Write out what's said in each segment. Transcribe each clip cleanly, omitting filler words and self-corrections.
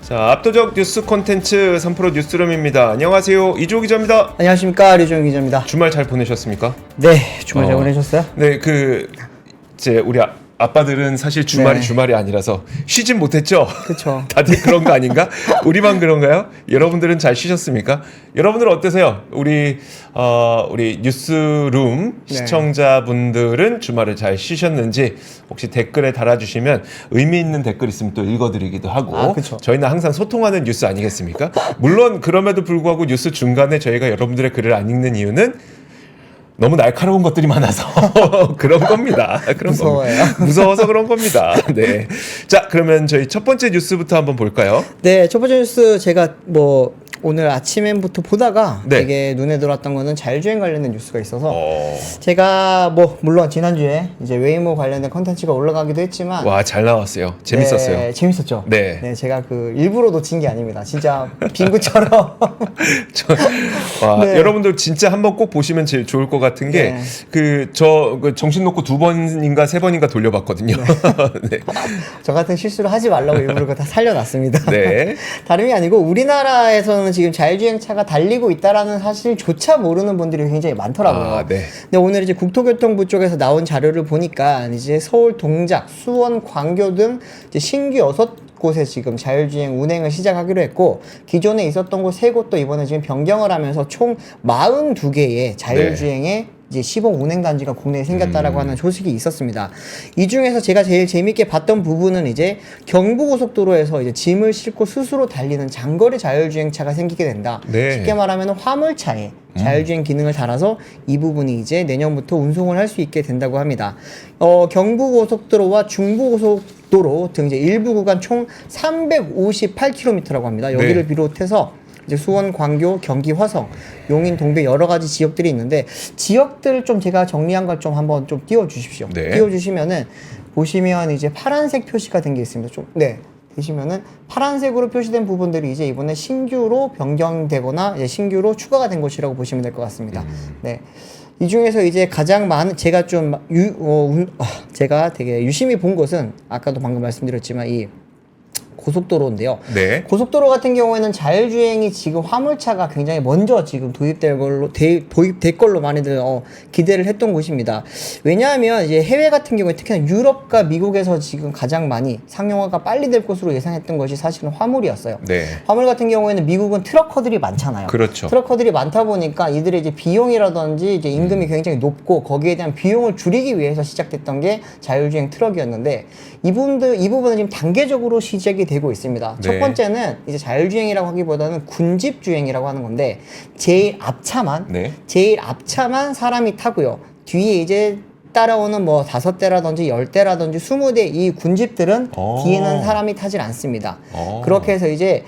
자, 압도적 뉴스 콘텐츠 3프로 뉴스룸입니다. 안녕하세요, 이주호 기자입니다. 안녕하십니까, 류종희 기자입니다. 주말 잘 보내셨습니까? 네, 주말 잘 보내셨어요? 네, 이제 우리 아빠들은 사실 주말이 네. 주말이 아니라서 쉬진 못했죠. 그쵸. 다들 그런 거 아닌가? 우리만 그런가요? 여러분들은 잘 쉬셨습니까? 여러분들은 어떠세요? 우리 뉴스룸 네. 시청자분들은 주말을 잘 쉬셨는지 혹시 댓글에 달아주시면 의미 있는 댓글 있으면 또 읽어드리기도 하고. 그쵸. 저희는 항상 소통하는 뉴스 아니겠습니까? 물론 그럼에도 불구하고 뉴스 중간에 저희가 여러분들의 글을 안 읽는 이유는 너무 날카로운 것들이 많아서 그런 겁니다. 무서워요. 무서워서 그런 겁니다. 네. 자, 그러면 저희 첫 번째 뉴스부터 한번 볼까요? 네, 첫 번째 뉴스 제가 오늘 아침에부터 보다가 네. 되게 눈에 들어왔던 거는 자율주행 관련된 뉴스가 있어서 어. 제가 물론 지난주에 이제 웨이모 관련된 컨텐츠가 올라가기도 했지만 와, 잘 나왔어요. 재밌었어요. 네, 재밌었죠. 네. 제가 일부러 놓친 게 아닙니다. 진짜 빙구처럼. 와, 여러분들 진짜 한번 꼭 보시면 제일 좋을 것 같은 게 정신 놓고 2번인가 3번인가 돌려봤거든요. 네. 저 같은 실수를 하지 말라고 일부러 그거 다 살려놨습니다. 네. 다름이 아니고 우리나라에서는 지금 자율주행차가 달리고 있다라는 사실조차 모르는 분들이 굉장히 많더라고요. 아, 네. 근데 오늘 이제 국토교통부 쪽에서 나온 자료를 보니까 이제 서울 동작, 수원, 광교 등 이제 신규 6곳에 지금 자율주행 운행을 시작하기로 했고, 기존에 있었던 곳 3곳도 이번에 지금 변경을 하면서 총 42개의 자율주행에 이제 시범 운행단지가 국내에 생겼다라고 하는 소식이 있었습니다. 이 중에서 제가 제일 재밌게 봤던 부분은 이제 경부고속도로에서 이제 짐을 싣고 스스로 달리는 장거리 자율주행차가 생기게 된다. 네. 쉽게 말하면 화물차에 자율주행 기능을 달아서 이 부분이 이제 내년부터 운송을 할 수 있게 된다고 합니다. 경부고속도로와 중부고속도로 등 이제 일부 구간 총 358km라고 합니다. 여기를 네. 비롯해서 이제 수원, 광교, 경기, 화성, 용인, 동백 여러 가지 지역들이 있는데, 지역들을 좀 제가 정리한 걸 좀 한번 좀 띄워주십시오. 네. 띄워주시면은 보시면 이제 파란색 표시가 된 게 있습니다. 보시면은 파란색으로 표시된 부분들이 이제 이번에 신규로 변경되거나 이제 신규로 추가가 된 것이라고 보시면 될 것 같습니다. 네. 이 중에서 이제 가장 많은 제가 제가 되게 유심히 본 것은 아까도 방금 말씀드렸지만 이 고속도로인데요. 네. 고속도로 같은 경우에는 자율주행이 지금 화물차가 굉장히 먼저 지금 도입될 걸로 많이들 기대를 했던 곳입니다. 왜냐하면 이제 해외 같은 경우에 특히나 유럽과 미국에서 지금 가장 많이 상용화가 빨리 될 것으로 예상했던 것이 사실은 화물이었어요. 네. 화물 같은 경우에는 미국은 트럭커들이 많잖아요. 그렇죠. 트럭커들이 많다 보니까 이들의 이제 비용이라든지 이제 임금이 굉장히 높고 거기에 대한 비용을 줄이기 위해서 시작됐던 게 자율주행 트럭이었는데, 이 부분은 지금 단계적으로 시작이 되고 있습니다. 네. 첫 번째는 이제 자율주행이라고 하기보다는 군집주행이라고 하는 건데, 제일 앞차만 사람이 타고요. 뒤에 이제 따라오는 5대라든지 10대라든지 20대 이 군집들은 뒤에는 사람이 타질 않습니다. 그렇게 해서 이제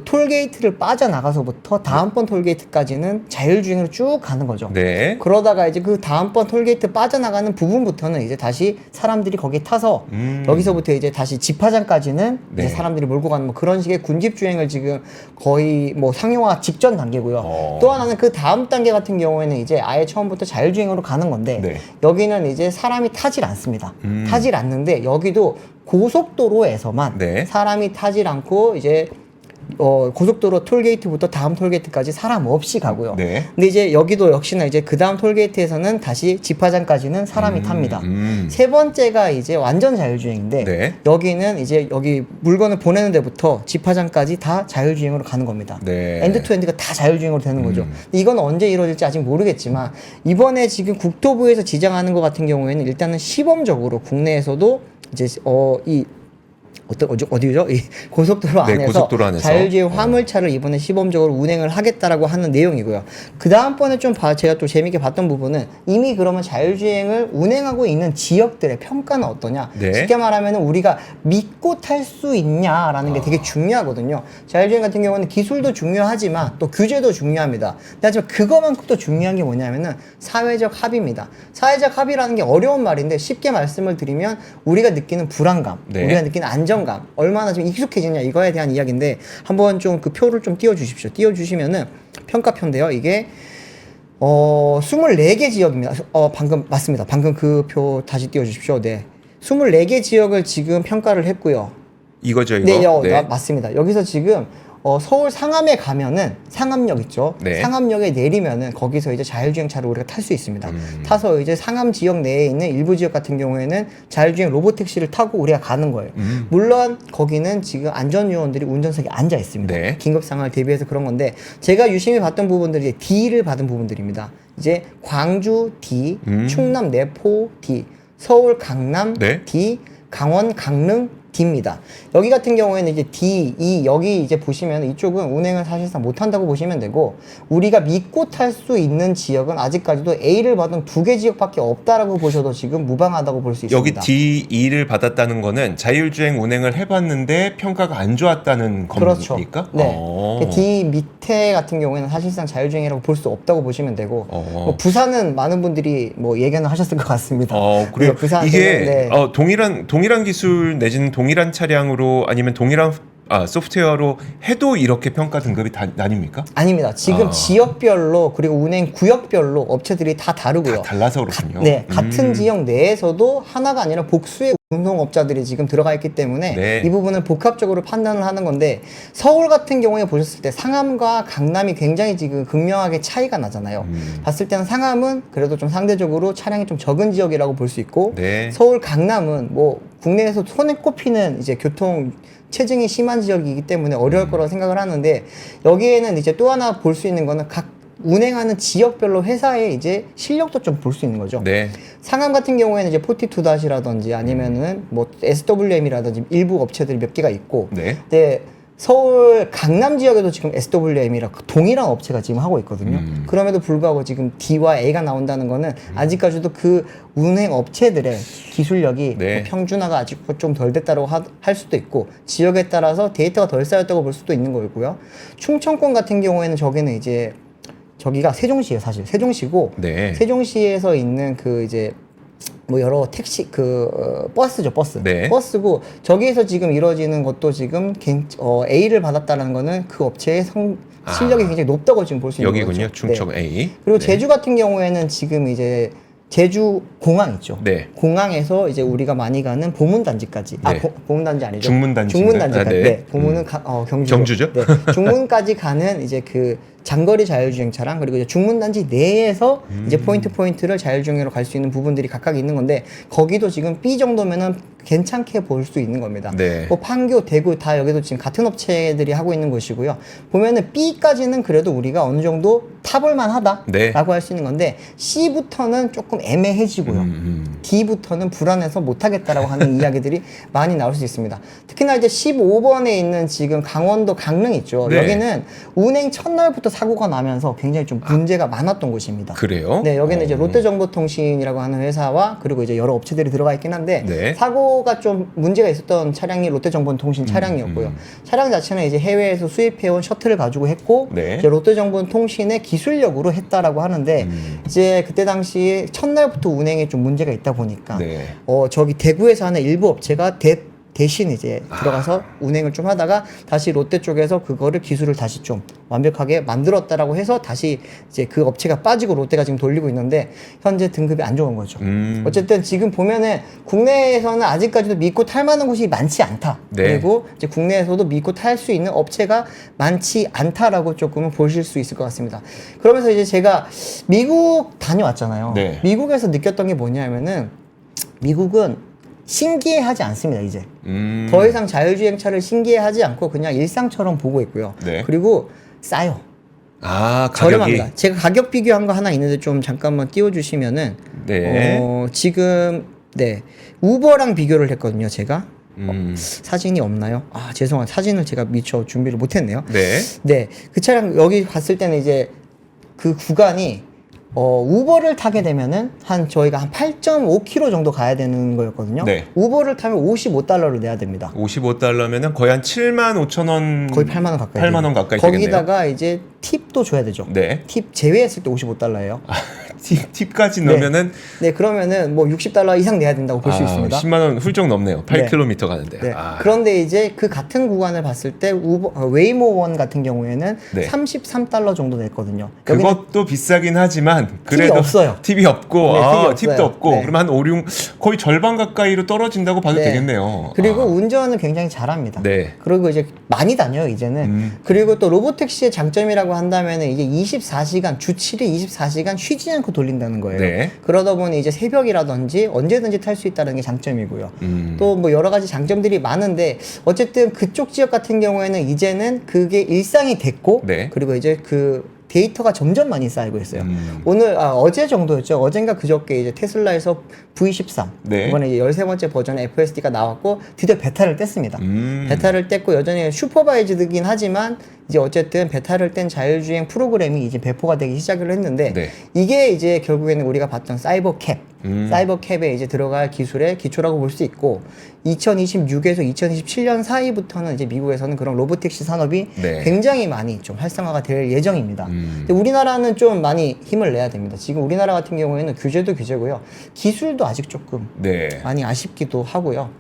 톨게이트를 빠져나가서부터 다음번 톨게이트까지는 자율주행으로 쭉 가는 거죠. 네. 그러다가 이제 다음번 톨게이트 빠져나가는 부분부터는 이제 다시 사람들이 거기에 타서 여기서부터 이제 다시 집화장까지는 네. 이제 사람들이 몰고 가는 그런 식의 군집주행을 지금 거의 상용화 직전 단계고요. 또 하나는 그 다음 단계 같은 경우에는 이제 아예 처음부터 자율주행으로 가는 건데, 네. 여기는 이제 사람이 타질 않습니다. 타질 않는데 여기도 고속도로에서만 네. 사람이 타질 않고 이제 고속도로 톨게이트부터 다음 톨게이트까지 사람 없이 가고요. 네. 근데 이제 여기도 역시나 이제 그 다음 톨게이트에서는 다시 집화장까지는 사람이 탑니다. 세 번째가 이제 완전 자율주행인데, 네. 여기는 이제 여기 물건을 보내는 데부터 집화장까지 다 자율주행으로 가는 겁니다. 네. 엔드 투 엔드가 다 자율주행으로 되는 거죠. 이건 언제 이루어질지 아직 모르겠지만, 이번에 지금 국토부에서 지정하는 것 같은 경우에는 일단은 시범적으로 국내에서도 이제 어디죠? 이 고속도로 네, 안에서, 고속도로 안에서. 자율주행 화물차를 이번에 시범적으로 운행을 하겠다라고 하는 내용이고요. 그 다음번에 제가 또 재밌게 봤던 부분은, 이미 그러면 자율주행을 운행하고 있는 지역들의 평가는 어떠냐? 네. 쉽게 말하면 우리가 믿고 탈 수 있냐라는 게 되게 중요하거든요. 자율주행 같은 경우는 기술도 중요하지만 또 규제도 중요합니다. 하지만 그거만큼 또 중요한 게 뭐냐면은 사회적 합의입니다. 사회적 합의라는 게 어려운 말인데, 쉽게 말씀을 드리면 우리가 느끼는 불안감, 네. 우리가 느끼는 안정감, 얼마나 좀 익숙해지냐 이거에 대한 이야기인데, 한번 좀 그 표를 좀 띄워주십시오. 띄워주시면은 평가표인데요. 이게 24개 지역입니다. 방금 맞습니다. 방금 그 표 다시 띄워주십시오. 네, 24개 지역을 지금 평가를 했고요. 이거죠, 이거. 네, 맞습니다. 여기서 지금 서울 상암에 가면은 상암역 있죠. 네. 상암역에 내리면은 거기서 이제 자율주행차를 우리가 탈 수 있습니다. 타서 이제 상암 지역 내에 있는 일부 지역 같은 경우에는 자율주행 로봇택시를 타고 우리가 가는 거예요. 물론 거기는 지금 안전요원들이 운전석에 앉아 있습니다. 네. 긴급 상황을 대비해서 그런 건데 제가 유심히 봤던 부분들이 이제 D를 받은 부분들입니다. 이제 광주 D, 충남 내포 D, 서울 강남 네. D, 강원 강릉 D입니다. 여기 같은 경우에는 이제 D, E 여기 이제 보시면 이쪽은 운행을 사실상 못한다고 보시면 되고 우리가 믿고 탈 수 있는 지역은 아직까지도 A를 받은 2개 지역밖에 없다라고 보셔도 지금 무방하다고 볼 수 있습니다. 여기 D2를 받았다는 거는 자율주행 운행을 해봤는데 평가가 안 좋았다는 그렇죠. 겁니까? 네. D 밑에 같은 경우에는 사실상 자율주행이라고 볼 수 없다고 보시면 되고 뭐 부산은 많은 분들이 뭐 예견을 하셨을 것 같습니다. 그래요. 네, 부산은, 이게 네. 동일한 기술 내지는 동일한 차량으로 아니면 동일한 소프트웨어로 해도 이렇게 평가 등급이 나뉩니까? 아닙니다. 지금 지역별로 그리고 운행 구역별로 업체들이 다 다르고요. 다 달라서 그렇군요. 같은 지역 내에서도 하나가 아니라 복수의 운송업자들이 지금 들어가 있기 때문에 네. 이 부분을 복합적으로 판단을 하는 건데 서울 같은 경우에 보셨을 때 상암과 강남이 굉장히 지금 극명하게 차이가 나잖아요. 봤을 때는 상암은 그래도 좀 상대적으로 차량이 좀 적은 지역이라고 볼 수 있고 네. 서울 강남은 뭐 국내에서 손에 꼽히는 이제 교통 체증이 심한 지역이기 때문에 어려울 거라고 생각을 하는데 여기에는 이제 또 하나 볼 수 있는 거는 각 운행하는 지역별로 회사의 이제 실력도 좀 볼 수 있는 거죠. 네. 상암 같은 경우에는 이제 42-라든지 아니면은 뭐 SWM이라든지 일부 업체들이 몇 개가 있고 네. 근데 서울 강남 지역에도 지금 SWM이라 동일한 업체가 지금 하고 있거든요. 그럼에도 불구하고 지금 D와 A가 나온다는 거는 아직까지도 그 운행 업체들의 기술력이 네. 뭐 평준화가 아직 좀 덜 됐다고 할 수도 있고 지역에 따라서 데이터가 덜 쌓였다고 볼 수도 있는 거고요. 충청권 같은 경우에는 저기는 이제 저기가 세종시예요, 사실. 세종시고 네. 세종시에서 있는 그 이제 뭐 여러 택시 버스죠, 버스. 네. 버스고 저기에서 지금 이루어지는 것도 지금 A를 받았다는 거는 그 업체의 실력이 굉장히 높다고 지금 볼 수 있는 여기군요. 거죠. 충청 네. A. 그리고 네. 제주 같은 경우에는 지금 이제 제주 공항 있죠. 네. 공항에서 이제 우리가 많이 가는 보문단지까지. 네. 보문단지 아니죠. 중문단지인가요? 중문단지까지. 네. 네. 보문은 경주죠? 네. 중문까지 가는 이제 그 장거리 자율주행차랑 그리고 이제 중문단지 내에서 이제 포인트를 자율주행으로 갈 수 있는 부분들이 각각 있는 건데 거기도 지금 B 정도면은 괜찮게 볼 수 있는 겁니다. 네. 뭐 판교, 대구 다 여기도 지금 같은 업체들이 하고 있는 곳이고요. 보면은 B까지는 그래도 우리가 어느 정도 타볼만 하다라고 네. 할 수 있는 건데 C부터는 조금 애매해지고요. D부터는 불안해서 못하겠다라고 하는 이야기들이 많이 나올 수 있습니다. 특히나 이제 15번에 있는 지금 강원도 강릉 있죠. 네. 여기는 운행 첫날부터 사고가 나면서 굉장히 좀 문제가 많았던 곳입니다. 그래요? 네, 여기는 이제 롯데정보통신이라고 하는 회사와 그리고 이제 여러 업체들이 들어가 있긴 한데 네. 사고가 좀 문제가 있었던 차량이 롯데정보통신 차량이었고요. 차량 자체는 이제 해외에서 수입해온 셔틀을 가지고 했고 네. 이제 롯데정보통신의 기술력으로 했다라고 하는데 이제 그때 당시 첫날부터 운행에 좀 문제가 있다 보니까 네. 저기 대구에서 하는 일부 업체가 대신 이제 들어가서 운행을 좀 하다가 다시 롯데 쪽에서 그거를 기술을 다시 좀 완벽하게 만들었다라고 해서 다시 이제 그 업체가 빠지고 롯데가 지금 돌리고 있는데 현재 등급이 안 좋은 거죠. 어쨌든 지금 보면은 국내에서는 아직까지도 믿고 탈 만한 곳이 많지 않다. 네. 그리고 이제 국내에서도 믿고 탈 수 있는 업체가 많지 않다라고 조금은 보실 수 있을 것 같습니다. 그러면서 이제 제가 미국 다녀왔잖아요. 네. 미국에서 느꼈던 게 뭐냐면은 미국은 신기해하지 않습니다, 이제. 더 이상 자율주행차를 신기해하지 않고 그냥 일상처럼 보고 있고요. 네. 그리고 싸요. 가격이. 저렴합니다. 제가 가격 비교한 거 하나 있는데 좀 잠깐만 띄워주시면은 네. 지금 네 우버랑 비교를 했거든요, 제가. 사진이 없나요? 아, 죄송합니다. 사진을 제가 미처 준비를 못했네요. 네. 네, 그 차량 여기 갔을 때는 이제 그 구간이 우버를 타게 되면은 저희가 한 8.5km 정도 가야 되는 거였거든요. 네. 우버를 타면 $55를 내야 됩니다. $55면은 거의 한 75,000원. 거의 8만 원 가까이. 8만 원 가까이 거기다가 이제 팁도 줘야 되죠. 네. 팁 제외했을 때 $55예요. 팁까지 네. 넣으면은 네, 그러면은 뭐 $60 이상 내야 된다고 볼 수 있습니다. 10만 원 훌쩍 넘네요. 8km 가는데. 네. 그런데 이제 그 같은 구간을 봤을 때 웨이모 원 같은 경우에는 네. $33 정도 냈거든요. 그것도 비싸긴 하지만 그래도 없어요. 팁이 없고 네, 팁도 없어요. 없고 네. 그러면 한 5, 6 거의 절반 가까이로 떨어진다고 봐도 네. 되겠네요. 그리고 운전을 굉장히 잘합니다. 네. 그리고 이제 많이 다녀요, 이제는. 그리고 또 로보택시의 장점이라고 한다면은 이제 24시간, 주 7일 24시간 쉬지 않고 돌린다는 거예요. 네. 그러다 보니 이제 새벽이라든지 언제든지 탈 수 있다는 게 장점이고요. 또 뭐 여러 가지 장점들이 많은데 어쨌든 그쪽 지역 같은 경우에는 이제는 그게 일상이 됐고 네. 그리고 이제 그 데이터가 점점 많이 쌓이고 있어요. 어제 정도였죠. 어젠가 그저께 이제 테슬라에서 V13 네. 이번에 이제 13번째 버전의 FSD가 나왔고 드디어 베타를 뗐습니다. 베타를 뗐고 여전히 슈퍼바이즈드긴 하지만 이제 어쨌든 베타를 뗀 자율주행 프로그램이 이제 배포가 되기 시작을 했는데 네. 이게 이제 결국에는 우리가 봤던 사이버 캡에 이제 들어갈 기술의 기초라고 볼 수 있고 2026에서 2027년 사이부터는 이제 미국에서는 그런 로보택시 산업이 네. 굉장히 많이 좀 활성화가 될 예정입니다. 근데 우리나라는 좀 많이 힘을 내야 됩니다. 지금 우리나라 같은 경우에는 규제도 규제고요. 기술도 아직 조금 네. 많이 아쉽기도 하고요.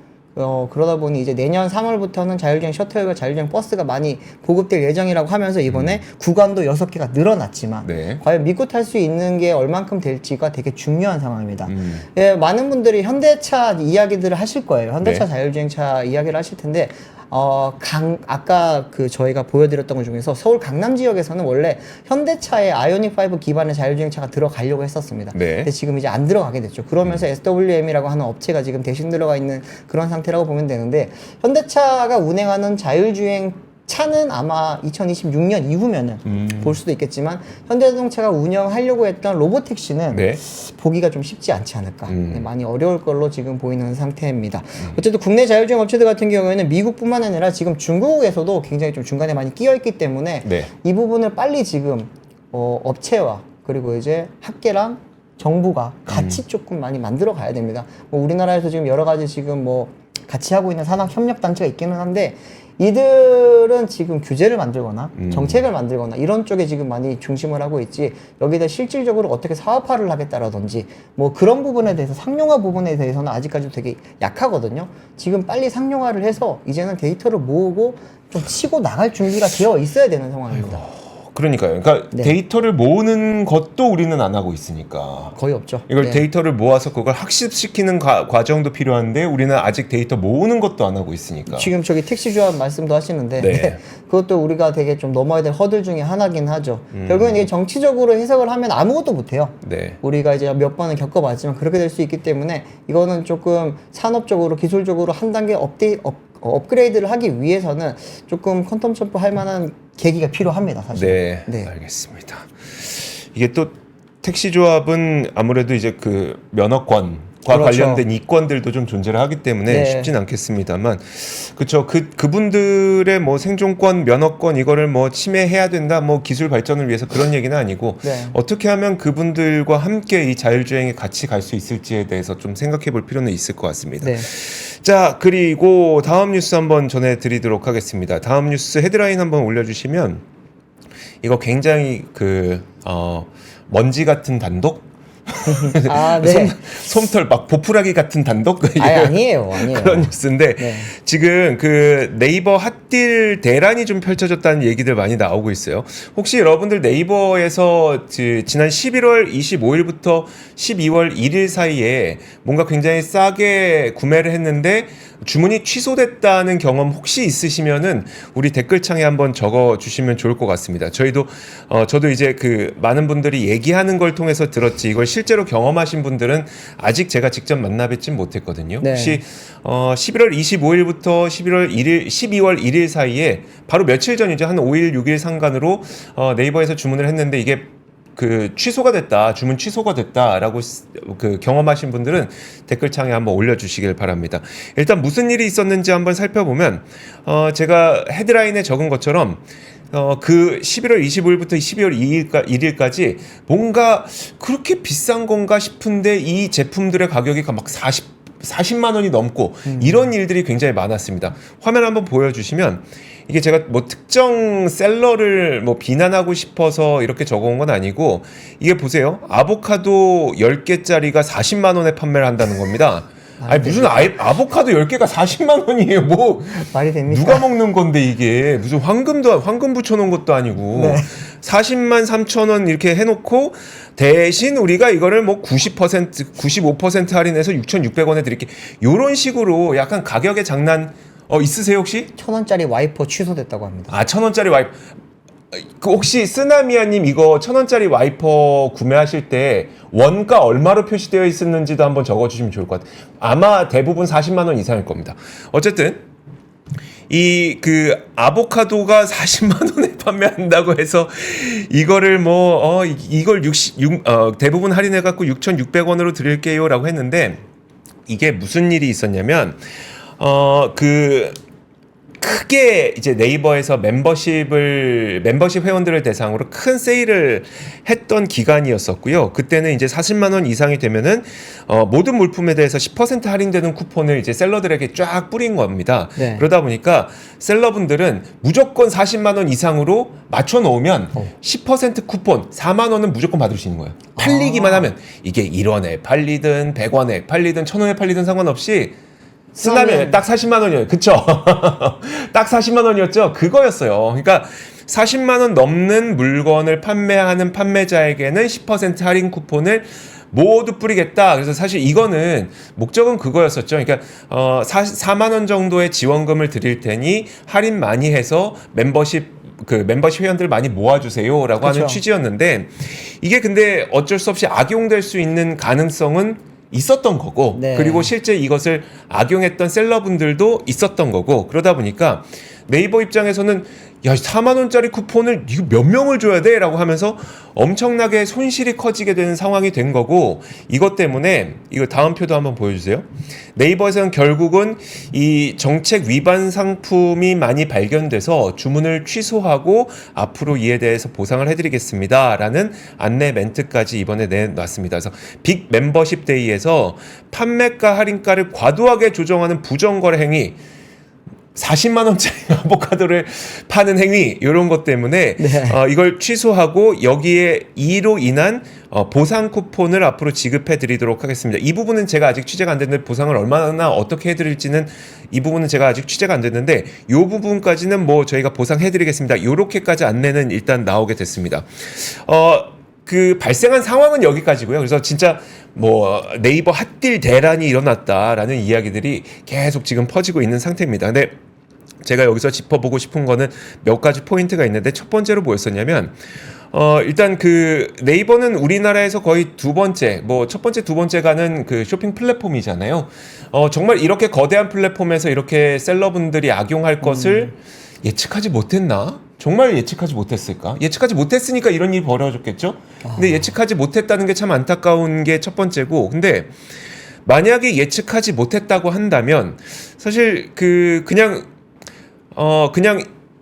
그러다 보니 이제 내년 3월부터는 자율주행 셔틀과 자율주행 버스가 많이 보급될 예정이라고 하면서 이번에 구간도 6개가 늘어났지만 네. 과연 믿고 탈 수 있는 게 얼만큼 될지가 되게 중요한 상황입니다. 예, 많은 분들이 현대차 이야기들을 하실 거예요. 현대차 네. 자율주행차 이야기를 하실 텐데 아까 그 저희가 보여드렸던 것 중에서 서울 강남 지역에서는 원래 현대차의 아이오닉5 기반의 자율주행차가 들어가려고 했었습니다. 네. 근데 지금 이제 안 들어가게 됐죠. 그러면서 SWM이라고 하는 업체가 지금 대신 들어가 있는 그런 상태라고 보면 되는데 현대차가 운행하는 자율주행 차는 아마 2026년 이후면은 볼 수도 있겠지만 현대자동차가 운영하려고 했던 로보택시는 네. 보기가 좀 쉽지 않지 않을까. 네, 많이 어려울 걸로 지금 보이는 상태입니다. 어쨌든 국내 자율주행 업체들 같은 경우에는 미국뿐만 아니라 지금 중국에서도 굉장히 좀 중간에 많이 끼어 있기 때문에 네. 이 부분을 빨리 지금 업체와 그리고 이제 학계랑 정부가 같이 조금 많이 만들어 가야 됩니다. 뭐 우리나라에서 지금 여러 가지 지금 뭐 같이 하고 있는 산학 협력 단체가 있기는 한데 이들은 지금 규제를 만들거나 정책을 만들거나 이런 쪽에 지금 많이 중심을 하고 있지 여기다 실질적으로 어떻게 사업화를 하겠다라든지 뭐 그런 부분에 대해서 상용화 부분에 대해서는 아직까지 되게 약하거든요. 지금 빨리 상용화를 해서 이제는 데이터를 모으고 좀 치고 나갈 준비가 되어 있어야 되는 상황입니다. 그러니까요. 그러니까 네. 데이터를 모으는 것도 우리는 안 하고 있으니까. 거의 없죠. 이걸 네. 데이터를 모아서 그걸 학습시키는 과정도 필요한데 우리는 아직 데이터 모으는 것도 안 하고 있으니까. 지금 저기 택시 조합 말씀도 하시는데 네. 그것도 우리가 되게 좀 넘어야 될 허들 중에 하나긴 하죠. 결국엔 이게 정치적으로 해석을 하면 아무것도 못해요. 네. 우리가 이제 몇 번은 겪어봤지만 그렇게 될 수 있기 때문에 이거는 조금 산업적으로 기술적으로 한 단계 업그레이드를 하기 위해서는 조금 퀀텀 점프 할 만한 계기가 필요합니다, 사실. 네, 네. 알겠습니다. 이게 또 택시 조합은 아무래도 이제 그 면허권과 그렇죠. 관련된 이권들도 좀 존재를 하기 때문에 네. 쉽진 않겠습니다만, 그렇죠. 그분들의 뭐 생존권, 면허권 이거를 뭐 침해해야 된다, 뭐 기술 발전을 위해서 그런 얘기는 아니고 네. 어떻게 하면 그분들과 함께 이 자율주행에 같이 갈 수 있을지에 대해서 좀 생각해볼 필요는 있을 것 같습니다. 네. 자, 그리고 다음 뉴스 한번 전해드리도록 하겠습니다. 다음 뉴스 헤드라인 한번 올려주시면 이거 굉장히 먼지 같은 단독? 아, 네. 솜털 막 보풀하기 같은 단독? 아니에요. 그런 뉴스인데 네. 지금 그 네이버 핫딜 대란이 좀 펼쳐졌다는 얘기들 많이 나오고 있어요. 혹시 여러분들 네이버에서 지난 11월 25일부터 12월 1일 사이에 뭔가 굉장히 싸게 구매를 했는데 주문이 취소됐다는 경험 혹시 있으시면은 우리 댓글창에 한번 적어 주시면 좋을 것 같습니다. 저도 이제 그 많은 분들이 얘기하는 걸 통해서 들었지 이걸 실제로 경험하신 분들은 아직 제가 직접 만나 뵙진 못했거든요. 네. 혹시 11월 25일부터 12월 1일 사이에 바로 며칠 전이죠. 한 5일 6일 상간으로 네이버에서 주문을 했는데 이게 취소가 됐다, 주문 취소가 됐다라고 경험하신 분들은 댓글창에 한번 올려주시길 바랍니다. 일단 무슨 일이 있었는지 한번 살펴보면, 제가 헤드라인에 적은 것처럼, 11월 25일부터 12월 1일까지 뭔가 그렇게 비싼 건가 싶은데 이 제품들의 가격이 막 40만 원이 넘고 이런 일들이 굉장히 많았습니다. 화면 한번 보여주시면 이게 제가 뭐 특정 셀러를 뭐 비난하고 싶어서 이렇게 적어온 건 아니고 이게 보세요. 아보카도 10개짜리가 40만 원에 판매를 한다는 겁니다. 아니 무슨 아보카도 10개가 40만 원이에요. 뭐 말이 됩니까? 누가 먹는 건데 이게 무슨 황금 붙여놓은 것도 아니고 네. 40만 3천 원 이렇게 해놓고 대신 우리가 이거를 뭐 90% 95% 할인해서 6,600원에 드릴게. 요런 식으로 약간 가격의 장난 있으세요 혹시? 1,000원짜리 와이퍼 취소됐다고 합니다. 아 1,000원짜리 와이퍼. 그 혹시 쓰나미아님 이거 1,000원짜리 와이퍼 구매하실 때 원가 얼마로 표시되어 있었는지도 한번 적어주시면 좋을 것 같아요. 아마 대부분 40만 원 이상일 겁니다. 어쨌든 이 그 아보카도가 40만 원에 판매한다고 해서 이거를 뭐 이걸 대부분 할인해 갖고 6,600원으로 드릴게요라고 했는데 이게 무슨 일이 있었냐면 그 크게 이제 네이버에서 멤버십 회원들을 대상으로 큰 세일을 했던 기간이었었고요. 그때는 이제 40만 원 이상이 되면은 모든 물품에 대해서 10% 할인되는 쿠폰을 이제 셀러들에게 쫙 뿌린 겁니다. 네. 그러다 보니까 셀러분들은 무조건 40만 원 이상으로 맞춰 놓으면 10% 쿠폰 4만 원은 무조건 받을 수 있는 거예요. 팔리기만 하면 이게 1원에 팔리든 100원에 팔리든 1,000원에 팔리든 상관없이 쓰나미에 딱 40만 원이에요. 그쵸? 딱 40만 원이었죠? 그거였어요. 그러니까 40만 원 넘는 물건을 판매하는 판매자에게는 10% 할인 쿠폰을 모두 뿌리겠다. 그래서 사실 이거는 목적은 그거였었죠. 그러니까 4만 원 정도의 지원금을 드릴 테니 할인 많이 해서 멤버십 회원들 많이 모아주세요라고 그쵸. 하는 취지였는데 이게 근데 어쩔 수 없이 악용될 수 있는 가능성은 있었던 거고 네. 그리고 실제 이것을 악용했던 셀러분들도 있었던 거고 그러다 보니까 네이버 입장에서는 야 4만 원짜리 쿠폰을 이거 몇 명을 줘야 돼? 라고 하면서 엄청나게 손실이 커지게 되는 상황이 된 거고 이것 때문에 이거 다음 표도 한번 보여주세요. 네이버에서는 결국은 이 정책 위반 상품이 많이 발견돼서 주문을 취소하고 앞으로 이에 대해서 보상을 해드리겠습니다 라는 안내 멘트까지 이번에 내놨습니다. 그래서 빅 멤버십 데이에서 판매가 할인가를 과도하게 조정하는 부정거래 행위 40만 원짜리 아보카도를 파는 행위 이런 것 때문에 네. 이걸 취소하고 여기에 이로 인한 보상 쿠폰을 앞으로 지급해 드리도록 하겠습니다. 이 부분은 제가 아직 취재가 안 됐는데 보상을 얼마나 어떻게 해드릴지는 이 부분은 제가 아직 취재가 안 됐는데 이 부분까지는 뭐 저희가 보상해 드리겠습니다. 이렇게까지 안내는 일단 나오게 됐습니다. 그 발생한 상황은 여기까지고요. 그래서 진짜 뭐 네이버 핫딜 대란이 일어났다라는 이야기들이 계속 지금 퍼지고 있는 상태입니다. 근데 제가 여기서 짚어보고 싶은 거는 몇 가지 포인트가 있는데 첫 번째로 뭐였었냐면 일단 그 네이버는 우리나라에서 거의 두 번째, 뭐 첫 번째, 두 번째 가는 그 쇼핑 플랫폼이잖아요. 정말 이렇게 거대한 플랫폼에서 이렇게 셀러분들이 악용할 것을 예측하지 못했나? 정말 예측하지 못했을까? 예측하지 못했으니까 이런 일이 벌어졌겠죠? 근데 예측하지 못했다는 게 참 안타까운 게 첫 번째고, 근데 만약에 예측하지 못했다고 한다면 사실 그냥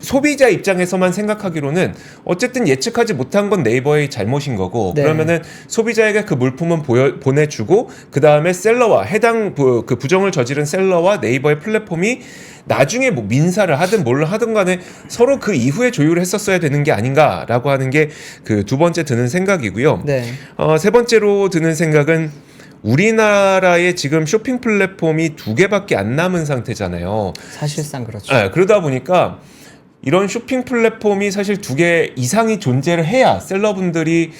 소비자 입장에서만 생각하기로는 어쨌든 예측하지 못한 건 네이버의 잘못인 거고 네. 그러면은 소비자에게 그 물품은 보내주고 그 다음에 셀러와 해당 그 부정을 저지른 셀러와 네이버의 플랫폼이 나중에 뭐 민사를 하든 뭘 하든 간에 서로 그 이후에 조율을 했었어야 되는 게 아닌가라고 하는 게 그 두 번째 드는 생각이고요. 네. 세 번째로 드는 생각은 우리나라에 지금 쇼핑 플랫폼이 2개밖에 안 남은 상태잖아요. 사실상 그렇죠. 네, 그러다 보니까 이런 쇼핑 플랫폼이 사실 2개 이상이 존재를 해야 셀러분들이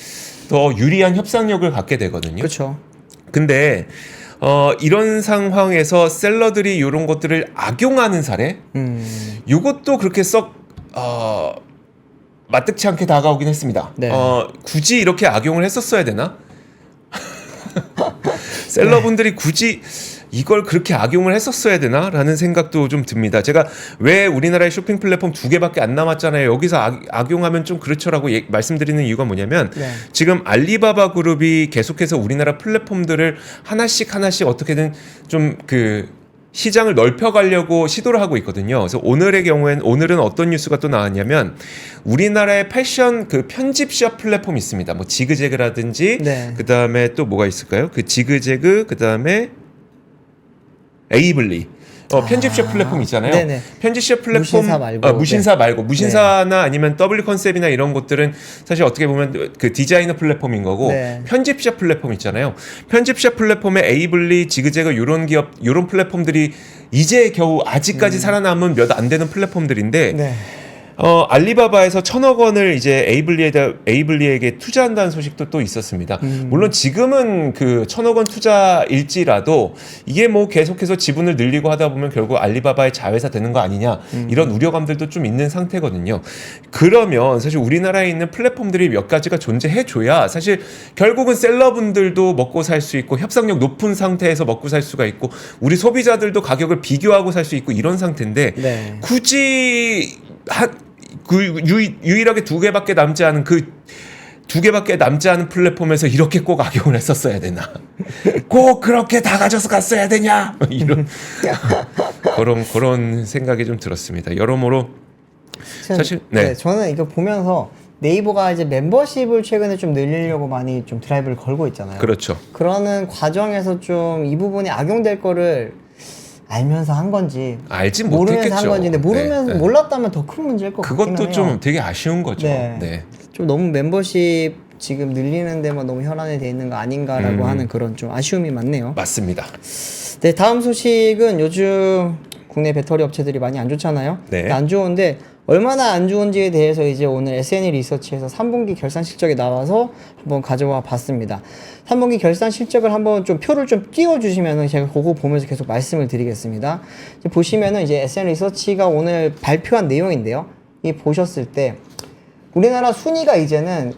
더 유리한 협상력을 갖게 되거든요. 그렇죠. 근데 이런 상황에서 셀러들이 이런 것들을 악용하는 사례, 이것도 그렇게 썩 마뜩치 않게 다가오긴 했습니다. 네. 굳이 이렇게 악용을 했었어야 되나? 셀러분들이 굳이 이걸 그렇게 악용을 했었어야 되나? 라는 생각도 좀 듭니다. 제가 왜 우리나라의 쇼핑 플랫폼 2개밖에 안 남았잖아요. 여기서 악용하면 좀 그렇죠라고 말씀드리는 이유가 뭐냐면 네. 지금 알리바바 그룹이 계속해서 우리나라 플랫폼들을 하나씩 어떻게든 좀 시장을 넓혀가려고 시도를 하고 있거든요. 그래서 오늘은 어떤 뉴스가 또 나왔냐면 우리나라의 패션 편집샵 플랫폼이 있습니다. 뭐 지그재그라든지 네. 그 다음에 또 뭐가 있을까요? 그 지그재그 그 다음에 에이블리. 편집샵 플랫폼 있잖아요. 네네. 편집샵 플랫폼 무신사 말고. 무신사 말고 무신사나 아니면 W 컨셉이나 이런 곳들은 사실 어떻게 보면 그 디자이너 플랫폼인 거고 네. 편집샵 플랫폼 있잖아요. 편집샵 플랫폼에 에이블리, 지그재그 요런 기업 요런 플랫폼들이 이제 겨우 아직까지 살아남은 몇 안 되는 플랫폼들인데 네. 알리바바에서 1,000억 원을 이제 에이블리에게 투자한다는 소식도 또 있었습니다. 물론 지금은 그 1,000억 원 투자일지라도 이게 뭐 계속해서 지분을 늘리고 하다 보면 결국 알리바바의 자회사 되는 거 아니냐 이런 우려감들도 좀 있는 상태거든요. 그러면 사실 우리나라에 있는 플랫폼들이 몇 가지가 존재해줘야 사실 결국은 셀러분들도 먹고 살 수 있고 협상력 높은 상태에서 먹고 살 수가 있고 우리 소비자들도 가격을 비교하고 살 수 있고 이런 상태인데 네. 굳이 유일하게 두 개밖에 남지 않은 그 두 개밖에 남지 않은 플랫폼에서 이렇게 꼭 악용을 했었어야 되나? 꼭 그렇게 다 가져서 갔어야 되냐? 이런 그런 생각이 좀 들었습니다. 여러모로 사실 네. 저는 이거 보면서 네이버가 이제 멤버십을 최근에 좀 늘리려고 많이 좀 드라이브를 걸고 있잖아요. 그렇죠. 그러는 과정에서 좀 이 부분이 악용될 거를 알면서 한 건지 알지 모르면서 못했겠죠. 한 건지, 근데 모르면서 네. 몰랐다면 더 큰 문제일 것 같긴 해요. 그것도 좀 되게 아쉬운 거죠. 네. 네. 좀 너무 멤버십 지금 늘리는 데만 너무 혈안이 돼 있는 거 아닌가라고 하는 그런 좀 아쉬움이 많네요. 맞습니다. 네, 다음 소식은 요즘 국내 배터리 업체들이 많이 안 좋잖아요. 네. 안 좋은데 얼마나 안 좋은지에 대해서 이제 오늘 S&E 리서치에서 3분기 결산 실적이 나와서 한번 가져와 봤습니다. 3분기 결산 실적을 한번 좀 표를 좀 띄워주시면은 제가 그거 보면서 계속 말씀을 드리겠습니다. 이제 보시면은 이제 S&E 리서치가 오늘 발표한 내용인데요. 이 보셨을 때 우리나라 순위가 이제는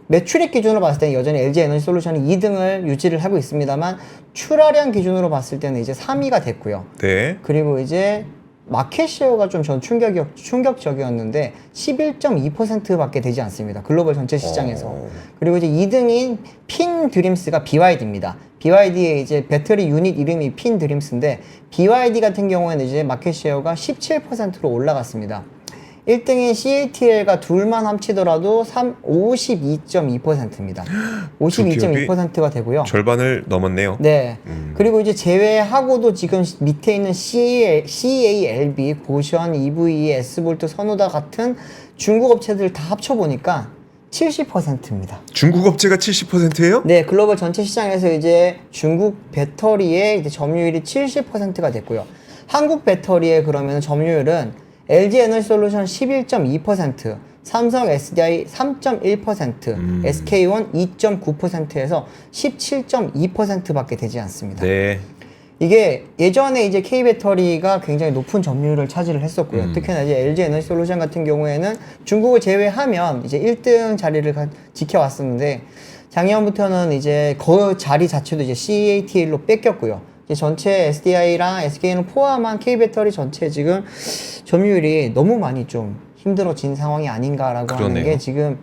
매출액 기준으로 봤을 때는 여전히 LG에너지솔루션이 2등을 유지를 하고 있습니다만 출하량 기준으로 봤을 때는 이제 3위가 됐고요. 네. 그리고 이제 마켓쉐어가 좀 전 충격적이었는데 11.2%밖에 되지 않습니다. 글로벌 전체 시장에서. 그리고 이제 2등인 핀 드림스가 BYD입니다. BYD의 이제 배터리 유닛 이름이 핀 드림스인데 BYD 같은 경우에는 이제 마켓쉐어가 17%로 올라갔습니다. 1등인 CATL과 둘만 합치더라도 52.2%입니다. 52.2%가 되고요. 절반을 넘었네요. 네. 그리고 이제 제외하고도 지금 밑에 있는 CALB, 고션, EVE, S볼트, 선호다 같은 중국 업체들 다 합쳐보니까 70%입니다. 중국 업체가 70%예요? 네, 글로벌 전체 시장에서 이제 중국 배터리의 이제 점유율이 70%가 됐고요. 한국 배터리의 그러면 점유율은 LG 에너지솔루션 11.2%, 삼성 SDI 3.1%, SK온 2.9%에서 17.2%밖에 되지 않습니다. 네. 이게 예전에 이제 K배터리가 굉장히 높은 점유율을 차지를 했었고요. 특히나 이제 LG 에너지솔루션 같은 경우에는 중국을 제외하면 이제 1등 자리를 지켜왔었는데 작년부터는 이제 그 자리 자체도 이제 CATL로 뺏겼고요. 이제 전체 SDI랑 SK는 포함한 K배터리 전체 지금 점유율이 너무 많이 좀 힘들어진 상황이 아닌가라고 그러네요. 하는 게 지금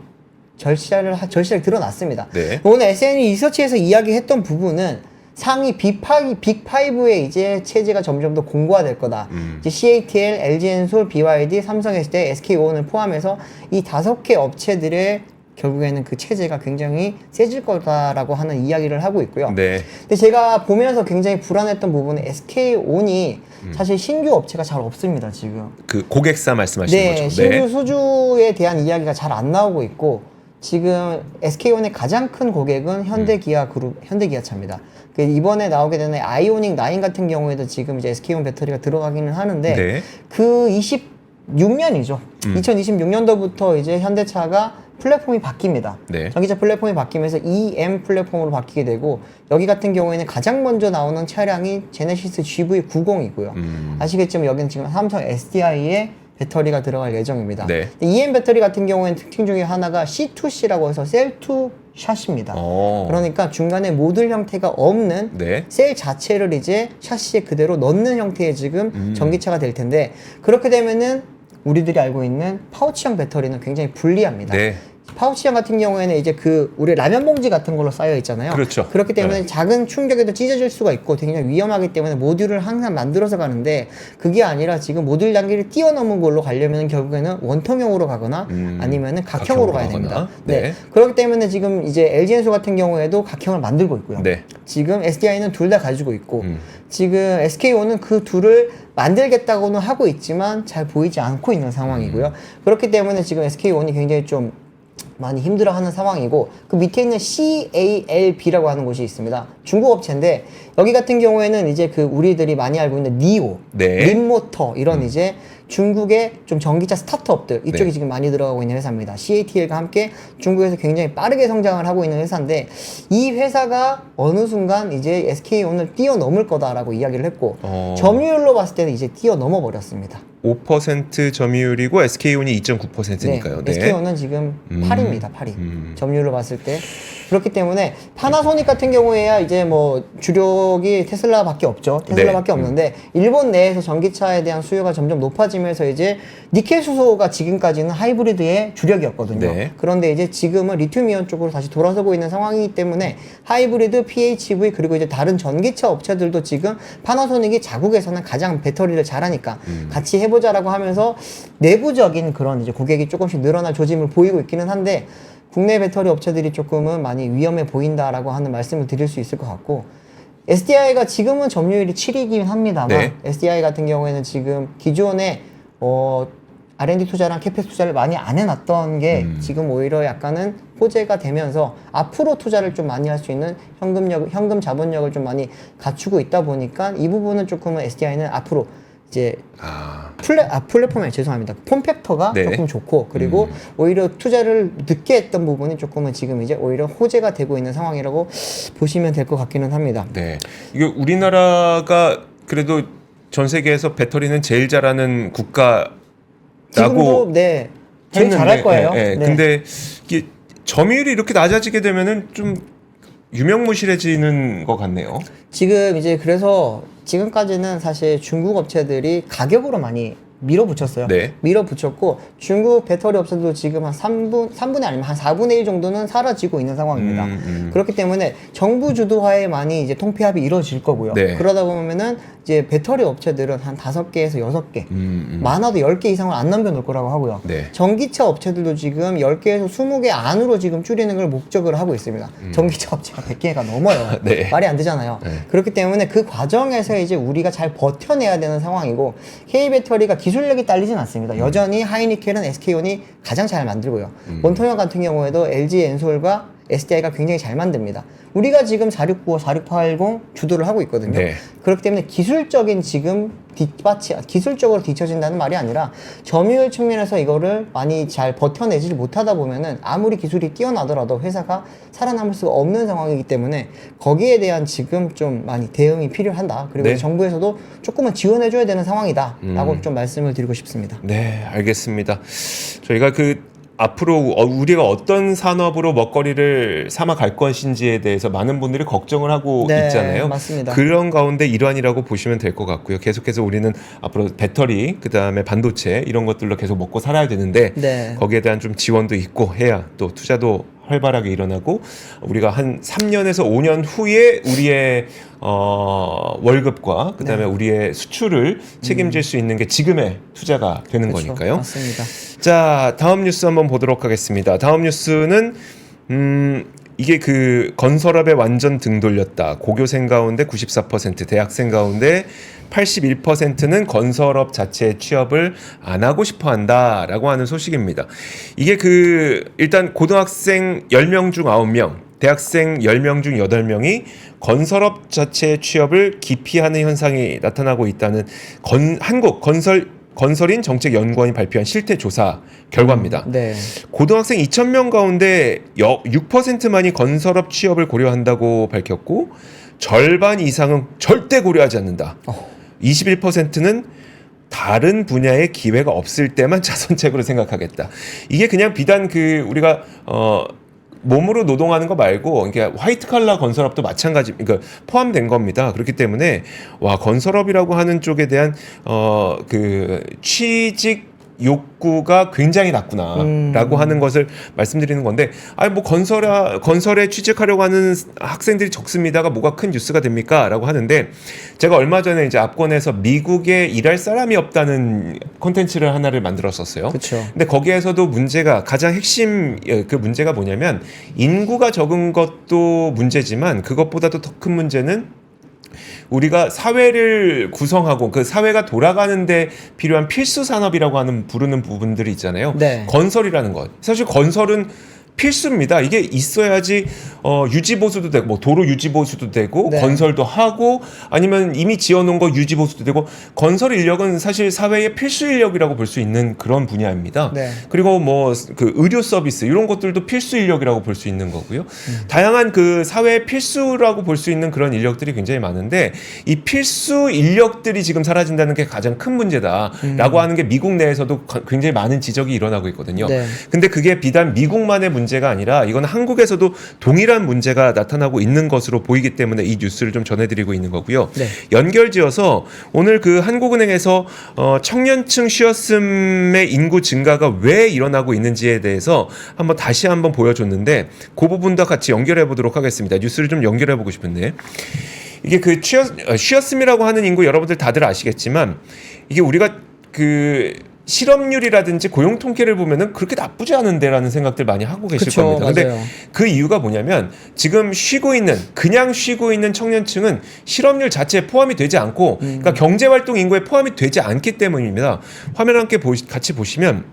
절실하게 드러났습니다. 네. 오늘 S&E 리서치에서 이야기했던 부분은 상위 빅5의 이제 체제가 점점 더 공고화될 거다. 이제 CATL, LG엔솔, BYD, 삼성 SDI, SK온을 포함해서 이 5개 업체들의 결국에는 그 체제가 굉장히 세질 거다라고 하는 이야기를 하고 있고요. 네. 근데 제가 보면서 굉장히 불안했던 부분은 SK온이 사실 신규 업체가 잘 없습니다, 지금. 그 고객사 말씀하시는 네, 거죠. 신규 수주에 대한 이야기가 잘 안 나오고 있고 지금 SK온의 가장 큰 고객은 현대기아 그룹, 현대기아차입니다. 그 이번에 나오게 되는 아이오닉 9 같은 경우에도 지금 이제 SK온 배터리가 들어가기는 하는데 네. 그 26년이죠. 2026년도부터 이제 현대차가 플랫폼이 바뀝니다. 네. 전기차 플랫폼이 바뀌면서 EM 플랫폼으로 바뀌게 되고 여기 같은 경우에는 가장 먼저 나오는 차량이 제네시스 GV90이고요. 아시겠지만 여기는 지금 삼성 SDI의 배터리가 들어갈 예정입니다. 네. EM 배터리 같은 경우에는 특징 중에 하나가 C2C라고 해서 셀2 샷입니다. 그러니까 중간에 모듈 형태가 없는 네. 셀 자체를 이제 샤시에 그대로 넣는 형태의 지금 전기차가 될 텐데 그렇게 되면은 우리들이 알고 있는 파우치형 배터리는 굉장히 불리합니다. 네. 파우치 시장 같은 경우에는 이제 그 우리 라면 봉지 같은 걸로 쌓여 있잖아요. 그렇죠. 그렇기 때문에 네. 작은 충격에도 찢어질 수가 있고 굉장히 위험하기 때문에 모듈을 항상 만들어서 가는데 그게 아니라 지금 모듈 단계를 뛰어넘은 걸로 가려면 결국에는 원통형으로 가거나 아니면은 각형으로 가야 가거나. 됩니다. 네. 네. 그렇기 때문에 지금 이제 LG 엔소 같은 경우에도 각형을 만들고 있고요. 네. 지금 SDI는 둘 다 가지고 있고 지금 SK온은 그 둘을 만들겠다고는 하고 있지만 잘 보이지 않고 있는 상황이고요. 그렇기 때문에 지금 SK온이 굉장히 좀 많이 힘들어하는 상황이고 그 밑에 있는 CALB라고 하는 곳이 있습니다. 중국 업체인데 여기 같은 경우에는 이제 그 우리들이 많이 알고 있는 니오, 네. 림모터 이런 이제 중국의 좀 전기차 스타트업들 이쪽이 네. 지금 많이 들어가고 있는 회사입니다. CATL과 함께 중국에서 굉장히 빠르게 성장을 하고 있는 회사인데 이 회사가 어느 순간 이제 SK온을 뛰어넘을 거다라고 이야기를 했고 점유율로 봤을 때는 이제 뛰어넘어 버렸습니다. 5% 점유율이고 SK온이 2.9%니까요. 네. SK온은 지금 8입니다. 8위. 점유율로 봤을 때. 그렇기 때문에 파나소닉 같은 경우에야 이제 뭐 주력이 테슬라밖에 없죠. 테슬라밖에 없는데 일본 내에서 전기차에 대한 수요가 점점 높아지면서 이제 니켈 수소가 지금까지는 하이브리드의 주력이었거든요. 네. 그런데 이제 지금은 리튬이온 쪽으로 다시 돌아서고 있는 상황이기 때문에 하이브리드, PHV 그리고 이제 다른 전기차 업체들도 지금 파나소닉이 자국에서는 가장 배터리를 잘하니까 같이 해보자라고 하면서 내부적인 그런 이제 고객이 조금씩 늘어날 조짐을 보이고 있기는 한데 국내 배터리 업체들이 조금은 많이 위험해 보인다라고 하는 말씀을 드릴 수 있을 것 같고 SDI가 지금은 점유율이 7위이긴 합니다만 네. SDI 같은 경우에는 지금 기존에 R&D 투자랑 캐펙 투자를 많이 안 해놨던 게 지금 오히려 약간은 호재가 되면서 앞으로 투자를 좀 많이 할 수 있는 현금 자본력을 좀 많이 갖추고 있다 보니까 이 부분은 조금은 SDI는 앞으로 이제 플랫폼에 죄송합니다. 폼팩터가 네. 조금 좋고 그리고 오히려 투자를 늦게 했던 부분이 조금은 지금 이제 오히려 호재가 되고 있는 상황이라고 보시면 될 것 같기는 합니다. 네. 이게 우리나라가 그래도 전 세계에서 배터리는 제일 잘하는 국가라고 지금도 네 제일 잘할 거예요. 네. 네. 근데 이게 점유율이 이렇게 낮아지게 되면은 좀 유명무실해지는 것 같네요. 지금 이제 그래서 지금까지는 사실 중국 업체들이 가격으로 많이 밀어붙였어요. 네. 밀어붙였고 중국 배터리 업체도 지금 한 3분의 아니면 한 4분의 1 정도는 사라지고 있는 상황입니다. 그렇기 때문에 정부 주도하에 많이 이제 통폐합이 이루어질 거고요. 네. 그러다 보면은 이제 배터리 업체들은 한 5개에서 6개, 많아도 10개 이상을 안 남겨놓을 거라고 하고요. 네. 전기차 업체들도 지금 10개에서 20개 안으로 지금 줄이는 걸 목적으로 하고 있습니다. 전기차 업체가 100개가 넘어요. 네. 말이 안 되잖아요. 네. 그렇기 때문에 그 과정에서 이제 우리가 잘 버텨내야 되는 상황이고 K배터리가 기술력이 딸리진 않습니다. 여전히 하이니켈은 SK온이 가장 잘 만들고요. 원통형 같은 경우에도 LG 엔솔과 SDI가 굉장히 잘 만듭니다. 우리가 지금 469, 4680 주도를 하고 있거든요. 네. 그렇기 때문에 기술적인 지금 기술적으로 뒤처진다는 말이 아니라 점유율 측면에서 이거를 많이 잘 버텨내지 못하다 보면은 아무리 기술이 뛰어나더라도 회사가 살아남을 수가 없는 상황이기 때문에 거기에 대한 지금 좀 많이 대응이 필요하다. 그리고 네. 정부에서도 조금은 지원해줘야 되는 상황이다라고 좀 말씀을 드리고 싶습니다. 네, 알겠습니다. 저희가 앞으로 우리가 어떤 산업으로 먹거리를 삼아 갈 것인지에 대해서 많은 분들이 걱정을 하고 네, 있잖아요. 맞습니다. 그런 가운데 일환이라고 보시면 될 것 같고요. 계속해서 우리는 앞으로 배터리, 그다음에 반도체 이런 것들로 계속 먹고 살아야 되는데 네. 거기에 대한 좀 지원도 있고 해야 또 투자도 활발하게 일어나고 우리가 한 3년에서 5년 후에 우리의 월급과 그다음에 우리의 수출을 책임질 수 있는 게 지금의 투자가 되는 그렇죠. 거니까요. 맞습니다. 자, 다음 뉴스 한번 보도록 하겠습니다. 다음 뉴스는 이게 건설업에 완전 등 돌렸다. 고교생 가운데 94%, 대학생 가운데 81%는 건설업 자체에 취업을 안 하고 싶어 한다라고 하는 소식입니다. 이게 일단 고등학생 10명 중 9명, 대학생 10명 중 8명이 건설업 자체의 취업을 기피하는 현상이 나타나고 있다는 건설인 정책연구원이 발표한 실태 조사 결과입니다. 네. 고등학생 2,000명 가운데 6%만이 건설업 취업을 고려한다고 밝혔고 절반 이상은 절대 고려하지 않는다. 21%는 다른 분야의 기회가 없을 때만 자선책으로 생각하겠다. 이게 그냥 비단 우리가 몸으로 노동하는 거 말고 그러니까 화이트 칼라 건설업도 마찬가지, 그러니까 포함된 겁니다. 그렇기 때문에 건설업이라고 하는 쪽에 대한 취직 욕구가 굉장히 낮구나라고 하는 것을 말씀드리는 건데, 아니 뭐 건설에 취직하려고 하는 학생들이 적습니다가 뭐가 큰 뉴스가 됩니까?라고 하는데, 제가 얼마 전에 이제 압권에서 미국에 일할 사람이 없다는 콘텐츠를 하나를 만들었었어요. 그쵸. 근데 거기에서도 문제가 가장 핵심 그 문제가 뭐냐면, 인구가 적은 것도 문제지만 그것보다도 더 큰 문제는 우리가 사회를 구성하고 그 사회가 돌아가는데 필요한 필수 산업이라고 하는 부르는 부분들이 있잖아요. 네. 건설이라는 것. 사실 건설은 필수입니다. 이게 있어야지 유지 보수도 되고, 뭐 도로 유지 보수도 되고, 네. 건설도 하고, 아니면 이미 지어놓은 거 유지 보수도 되고. 건설 인력은 사실 사회의 필수 인력이라고 볼 수 있는 그런 분야입니다. 네. 그리고 뭐 그 의료 서비스 이런 것들도 필수 인력이라고 볼 수 있는 거고요. 다양한 그 사회의 필수라고 볼 수 있는 그런 인력들이 굉장히 많은데, 이 필수 인력들이 지금 사라진다는 게 가장 큰 문제다라고 하는 게 미국 내에서도 굉장히 많은 지적이 일어나고 있거든요. 네. 근데 그게 비단 미국만의 문제가 아니라 이건 한국에서도 동일한 문제가 나타나고 있는 것으로 보이기 때문에 이 뉴스를 좀 전해드리고 있는 거고요. 네. 연결지어서 오늘 그 한국은행에서 청년층 쉬었음의 인구 증가가 왜 일어나고 있는지에 대해서 다시 한번 보여줬는데, 그 부분도 같이 연결해 보도록 하겠습니다. 뉴스를 좀 연결해 보고 싶은데, 이게 그 쉬었음이라고 하는 인구 여러분들 다들 아시겠지만, 이게 우리가 그 실업률이라든지 고용 통계를 보면은 그렇게 나쁘지 않은데라는 생각들 많이 하고 계실 그쵸, 겁니다. 근데 맞아요. 그 이유가 뭐냐면, 지금 그냥 쉬고 있는 청년층은 실업률 자체에 포함이 되지 않고, 그러니까 경제활동 인구에 포함이 되지 않기 때문입니다. 화면 함께 같이 보시면,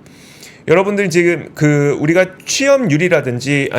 여러분들 지금 그 우리가 실업률이라든지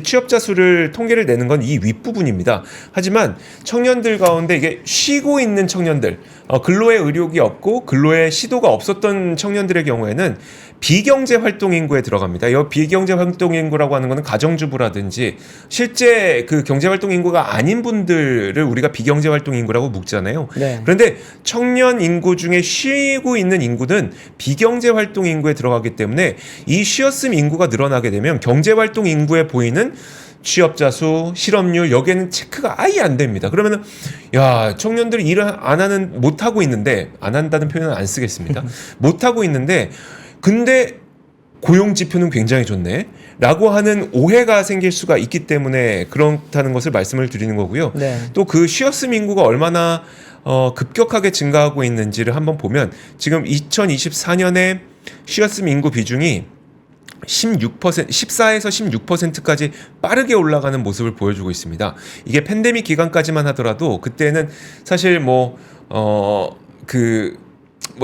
취업자 수를 통계를 내는 건 이 윗부분입니다. 하지만 청년들 가운데 이게 쉬고 있는 청년들, 근로의 의욕이 없고 근로의 시도가 없었던 청년들의 경우에는 비경제 활동 인구에 들어갑니다. 이 비경제 활동 인구라고 하는 거는 가정주부라든지 실제 그 경제 활동 인구가 아닌 분들을 우리가 비경제 활동 인구라고 묻잖아요. 네. 그런데 청년 인구 중에 쉬고 있는 인구는 비경제 활동 인구에 들어가기 때문에, 이 쉬었음 인구가 늘어나게 되면 경제 활동 인구에 보이는 취업자 수, 실업률, 여기에는 체크가 아예 안 됩니다. 그러면은, 야, 청년들이 못 하고 있는데, 안 한다는 표현은 안 쓰겠습니다. 못 하고 있는데, 근데 고용 지표는 굉장히 좋네 라고 하는 오해가 생길 수가 있기 때문에 그렇다는 것을 말씀을 드리는 거고요. 네. 또 그 쉬었음 인구가 얼마나 급격하게 증가하고 있는지를 한번 보면, 지금 2024년에 쉬었음 인구 비중이 14에서 16%까지 빠르게 올라가는 모습을 보여주고 있습니다. 이게 팬데믹 기간까지만 하더라도 그때는 사실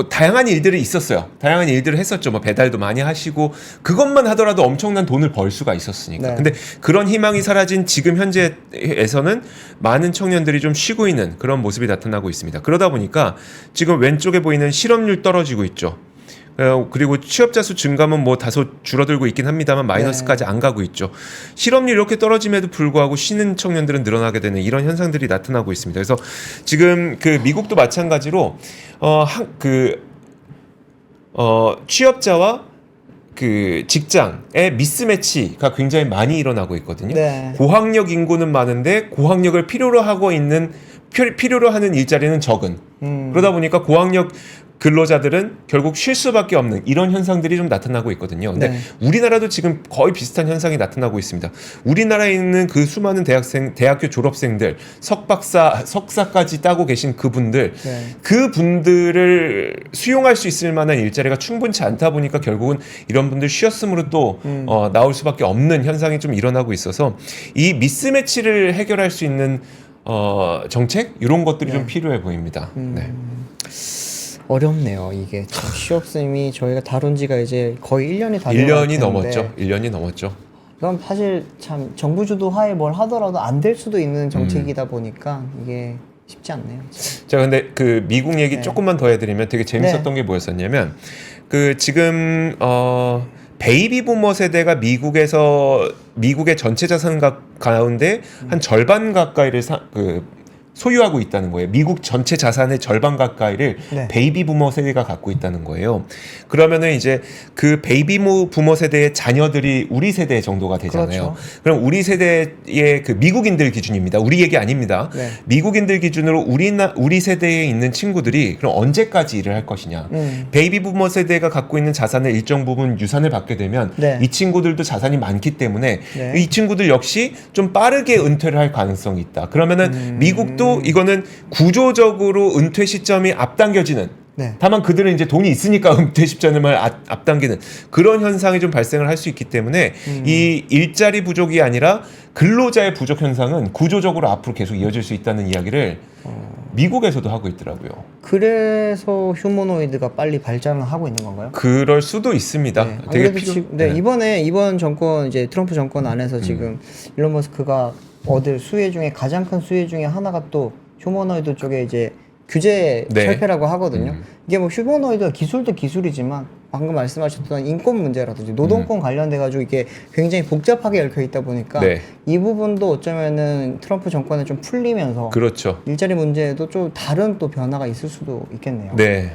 다양한 일들이 있었어요. 다양한 일들을 했었죠. 배달도 많이 하시고, 그것만 하더라도 엄청난 돈을 벌 수가 있었으니까. 네. 근데 그런 희망이 사라진 지금 현재에서는 많은 청년들이 좀 쉬고 있는 그런 모습이 나타나고 있습니다. 그러다 보니까 지금 왼쪽에 보이는 실업률 떨어지고 있죠. 그리고 취업자 수 증감은 다소 줄어들고 있긴 합니다만 마이너스까지 안 가고 있죠. 실업률 이렇게 떨어짐에도 불구하고 쉬는 청년들은 늘어나게 되는 이런 현상들이 나타나고 있습니다. 그래서 지금 그 미국도 마찬가지로 취업자와 그 직장의 미스매치가 굉장히 많이 일어나고 있거든요. 네. 고학력 인구는 많은데 고학력을 필요로 하는 일자리는 적은. 그러다 보니까 고학력 근로자들은 결국 쉴 수밖에 없는 이런 현상들이 좀 나타나고 있거든요. 근데 네. 우리나라도 지금 거의 비슷한 현상이 나타나고 있습니다. 우리나라에 있는 그 수많은 대학교 졸업생들, 석사까지 따고 계신 그분들, 네. 그분들을 수용할 수 있을 만한 일자리가 충분치 않다 보니까 결국은 이런 분들 쉬었음으로 또 나올 수밖에 없는 현상이 좀 일어나고 있어서, 이 미스매치를 해결할 수 있는 정책 이런 것들이 좀 필요해 보입니다. 네. 어렵네요. 이게 참 쉬었음이 저희가 다룬 지가 이제 거의 1년이 다 1년이 넘었죠. 1년이 넘었죠. 그럼 사실 참 정부 주도 하에 뭘 하더라도 안 될 수도 있는 정책이다 보니까 이게 쉽지 않네요. 자, 근데 그 미국 얘기 네. 조금만 더 해드리면 되게 재밌었던 게 뭐였었냐면, 그 지금 베이비 부머 세대가 미국의 전체 자산 가운데 한 절반 가까이를 소유하고 있다는 거예요. 미국 전체 자산의 절반 가까이를 네. 베이비 부머 세대가 갖고 있다는 거예요. 그러면은 이제 그 베이비 부머 세대의 자녀들이 우리 세대 정도가 되잖아요. 그렇죠. 그럼 우리 세대의 그 미국인들 기준입니다. 우리 얘기 아닙니다. 네. 미국인들 기준으로 우리 세대에 있는 친구들이 그럼 언제까지 일을 할 것이냐. 베이비 부머 세대가 갖고 있는 자산의 일정 부분 유산을 받게 되면 네. 이 친구들도 자산이 많기 때문에 네. 이 친구들 역시 좀 빠르게 은퇴를 할 가능성이 있다. 그러면은 미국도 이거는 구조적으로 은퇴 시점이 앞당겨지는, 네. 다만 그들은 이제 돈이 있으니까 은퇴 시점을 앞당기는 그런 현상이 좀 발생을 할 수 있기 때문에 이 일자리 부족이 아니라 근로자의 부족 현상은 구조적으로 앞으로 계속 이어질 수 있다는 이야기를 미국에서도 하고 있더라고요. 그래서 휴머노이드가 빨리 발전을 하고 있는 건가요? 그럴 수도 있습니다. 네. 되게 아무래도 이번 정권 이제 트럼프 정권 안에서 지금 일론 머스크가 얻을 수혜 중에 가장 큰 수혜 중에 하나가 또 휴머노이드 쪽에 이제 규제 네. 철폐라고 하거든요. 이게 뭐 휴머노이드 기술도 기술이지만 방금 말씀하셨던 인권 문제라든지 노동권 관련돼 가지고 이게 굉장히 복잡하게 얽혀 있다 보니까 네. 이 부분도 어쩌면은 트럼프 정권에 좀 풀리면서 그렇죠. 일자리 문제에도 좀 다른 또 변화가 있을 수도 있겠네요. 네.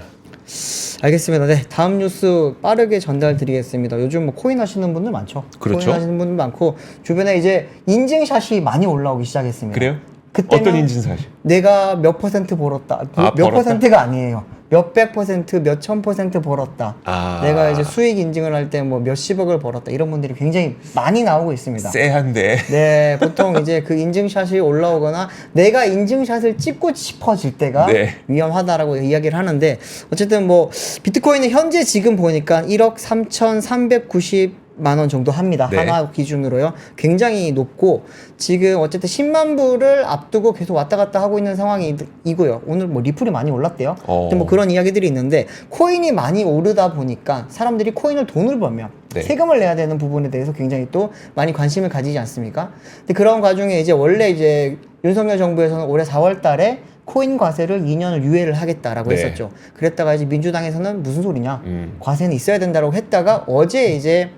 알겠습니다. 네, 다음 뉴스 빠르게 전달드리겠습니다. 요즘 뭐 코인 하시는 분들 많죠. 그렇죠. 코인 하시는 분들 많고 주변에 이제 인증샷이 많이 올라오기 시작했습니다. 그래요? 그때는 어떤 인증샷이? 내가 몇 퍼센트 벌었다. 몇 벌었다? 퍼센트가 아니에요. 몇백 퍼센트, 몇천 퍼센트 벌었다. 아. 내가 이제 수익 인증을 할 때 뭐 몇십억을 벌었다. 이런 분들이 굉장히 많이 나오고 있습니다. 쎄한데. 네, 보통 이제 그 인증샷이 올라오거나 내가 인증샷을 찍고 싶어질 때가 네. 위험하다라고 이야기를 하는데 어쨌든 뭐 비트코인은 현재 지금 보니까 1억 3,390만 원 정도 합니다. 네. 하나 기준으로요. 굉장히 높고 지금 어쨌든 10만 불을 앞두고 계속 왔다 갔다 하고 있는 상황이고요. 오늘 뭐 리플이 많이 올랐대요. 근데 뭐 그런 이야기들이 있는데 코인이 많이 오르다 보니까 사람들이 코인을 돈을 벌면 네. 세금을 내야 되는 부분에 대해서 굉장히 또 많이 관심을 가지지 않습니까? 근데 그런 과정에 이제 원래 이제 윤석열 정부에서는 올해 4월 달에 코인 과세를 2년을 유예를 하겠다라고 네. 했었죠. 그랬다가 이제 민주당에서는 무슨 소리냐? 과세는 있어야 된다라고 했다가 어제 이제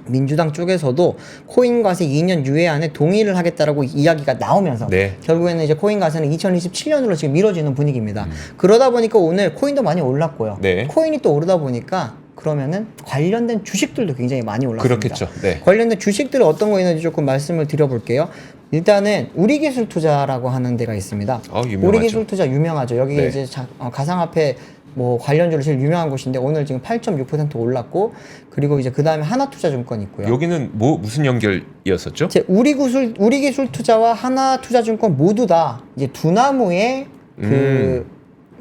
민주당 쪽에서도 코인 과세 2년 유예안에 동의를 하겠다라고 이야기가 나오면서 네. 결국에는 이제 코인 과세는 2027년으로 지금 미뤄지는 분위기입니다. 그러다 보니까 오늘 코인도 많이 올랐고요. 네. 코인이 또 오르다 보니까 그러면은 관련된 주식들도 굉장히 많이 올랐습니다. 그렇겠죠. 네. 관련된 주식들이 어떤 거 있는지 조금 말씀을 드려볼게요. 일단은 우리기술투자라고 하는 데가 있습니다. 유명하죠. 우리기술투자 유명하죠. 여기 네. 이제 가상화폐 뭐 관련주로 제일 유명한 곳인데 오늘 지금 8.6% 올랐고 그리고 이제 그 다음에 하나투자증권 있고요. 여기는 무슨 연결이었었죠? 우리기술투자와 하나투자증권 모두 다 이제 두나무의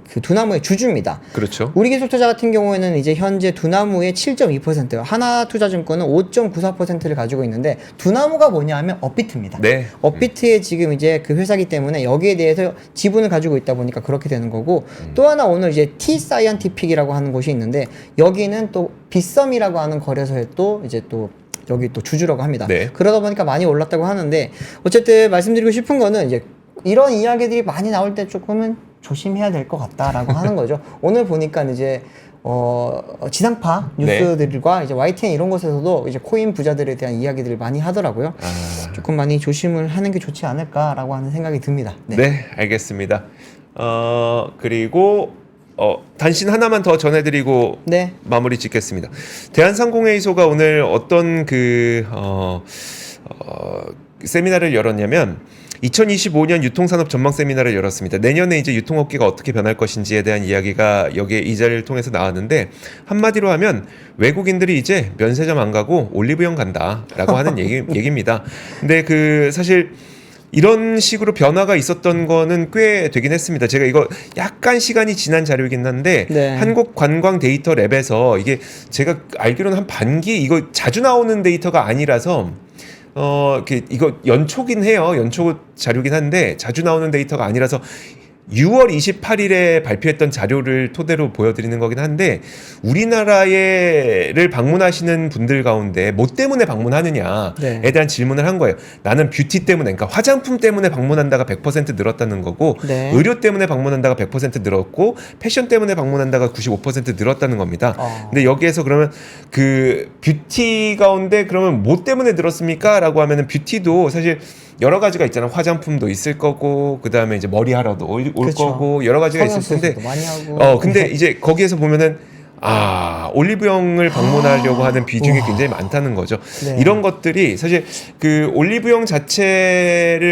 그 두나무의 주주입니다. 그렇죠. 우리기술투자 같은 경우에는 이제 현재 두나무의 7.2%, 하나투자증권은 5.94%를 가지고 있는데 두나무가 뭐냐 하면 업비트입니다. 네. 업비트의 지금 이제 그 회사기 때문에 여기에 대해서 지분을 가지고 있다 보니까 그렇게 되는 거고 또 하나 오늘 이제 T-사이언티픽이라고 하는 곳이 있는데 여기는 또 빗썸이라고 하는 거래소에 또 이제 또 여기 또 주주라고 합니다. 네. 그러다 보니까 많이 올랐다고 하는데 어쨌든 말씀드리고 싶은 거는 이제 이런 이야기들이 많이 나올 때 조금은 조심해야 될 것 같다라고 하는 거죠. 오늘 보니까 이제 지상파 뉴스들과 이제 YTN 이런 곳에서도 이제 코인 부자들에 대한 이야기들을 많이 하더라고요. 조금 많이 조심을 하는 게 좋지 않을까라고 하는 생각이 듭니다. 네, 알겠습니다. 그리고 단신 하나만 더 전해드리고 네. 마무리 짓겠습니다. 대한상공회의소가 오늘 어떤 세미나를 열었냐면 2025년 유통산업 전망 세미나를 열었습니다. 내년에 이제 유통업계가 어떻게 변할 것인지에 대한 이야기가 여기에 이 자리를 통해서 나왔는데 한마디로 하면 외국인들이 이제 면세점 안 가고 올리브영 간다라고 하는 얘기입니다. 근데 사실 이런 식으로 변화가 있었던 거는 꽤 되긴 했습니다. 제가 이거 약간 시간이 지난 자료이긴 한데 네. 한국관광데이터랩에서 이게 제가 알기로는 한 반기 이거 자주 나오는 데이터가 아니라서 이거 연초긴 해요. 연초 자료긴 한데 자주 나오는 데이터가 아니라서 6월 28일에 발표했던 자료를 토대로 보여드리는 거긴 한데 우리나라를 방문하시는 분들 가운데 뭐 때문에 방문하느냐에 네. 대한 질문을 한 거예요. 나는 뷰티 때문에, 그러니까 화장품 때문에 방문한다가 100% 늘었다는 거고 네. 의료 때문에 방문한다가 100% 늘었고 패션 때문에 방문한다가 95% 늘었다는 겁니다. 근데 여기에서 그러면 그 뷰티 가운데 그러면 뭐 때문에 늘었습니까? 라고 하면은 뷰티도 사실 여러 가지가 있잖아요. 화장품도 있을 거고 그다음에 이제 머리하러도 올 그쵸. 거고 여러 가지가 있을 텐데 성형수술도 많이 하고. 근데 이제 거기에서 보면은 올리브영을 방문하려고 하는 비중이 우와. 굉장히 많다는 거죠. 네. 이런 것들이 사실 그 올리브영 자체가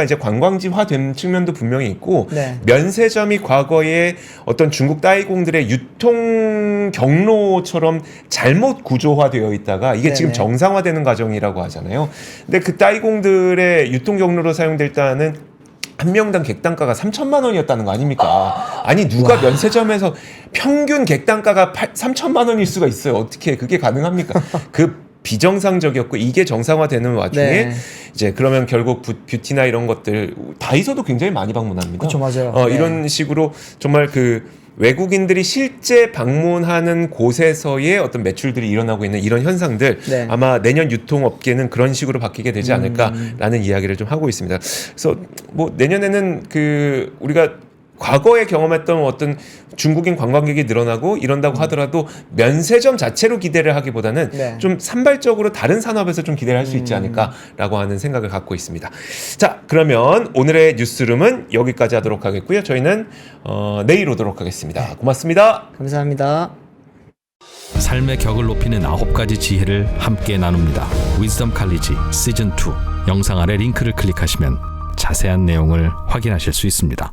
이제 관광지화된 측면도 분명히 있고 네. 면세점이 과거에 어떤 중국 따이공들의 유통 경로처럼 잘못 구조화되어 있다가 이게 지금 네네. 정상화되는 과정이라고 하잖아요. 근데 그 따이공들의 유통 경로로 사용될 때는 한 명당 객단가가 3천만 원이었다는 거 아닙니까? 아니 누가 면세점에서 평균 객단가가 3천만 원일 수가 있어요. 어떻게 그게 가능합니까? 그 비정상적이었고 이게 정상화되는 와중에 네. 이제 그러면 결국 뷰티나 이런 것들 다이소도 굉장히 많이 방문합니다. 그렇죠, 맞아요. 네. 이런 식으로 정말 그 외국인들이 실제 방문하는 곳에서의 어떤 매출들이 일어나고 있는 이런 현상들 네. 아마 내년 유통업계는 그런 식으로 바뀌게 되지 않을까라는 이야기를 좀 하고 있습니다. 그래서 뭐 내년에는 그 우리가 과거에 경험했던 어떤 중국인 관광객이 늘어나고 이런다고 하더라도 면세점 자체로 기대를 하기보다는 네. 좀 산발적으로 다른 산업에서 좀 기대를 할 수 있지 않을까라고 하는 생각을 갖고 있습니다. 자, 그러면 오늘의 뉴스룸은 여기까지 하도록 하겠고요. 저희는 내일 오도록 하겠습니다. 고맙습니다. 감사합니다. 삶의 격을 높이는 9가지 지혜를 함께 나눕니다. 위즈덤 칼리지 시즌 2 영상 아래 링크를 클릭하시면 자세한 내용을 확인하실 수 있습니다.